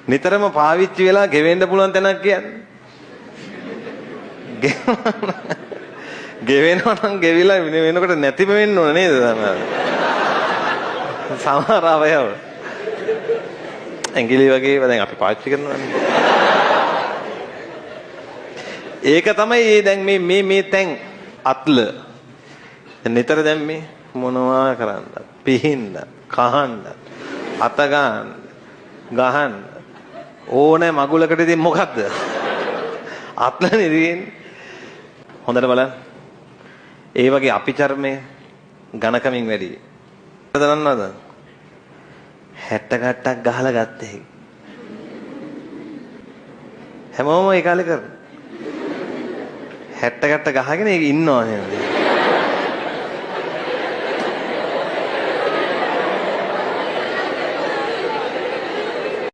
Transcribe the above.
නිතරම පාවිච්චි වෙලා ගෙවෙන්න පුළුවන් තැනක් කියන්නේ. ගෙවෙනවා නම් ගෙවිලා වෙනකොට නැතිම වෙන්න ඕන නේද තමයි. සමහර අවයව. ඇඟිලි වගේ දැන් අපි පාවිච්චි කරනවානේ. ඒක තමයි දැන් මේ තැන් අත්ල. නිතර දැන් මේ මොනවා කරන්නද? පිහින්න, කහන්න, අත ගහන්න. ඕනේ මගුලකට ඉතින් මොකද්ද? අත්ලනේ තියෙන්නේ. හොඳට බලන්න. ඒ වගේ අපි චර්මයේ ඝනකමින් වැඩි. දන්නවද? 60 කට්ටක් ගහලා ගත්තේ. හැමෝම ඒ කාලේ කරා. 60 කට්ට ගහගෙන ඒක ඉන්නවා නේද?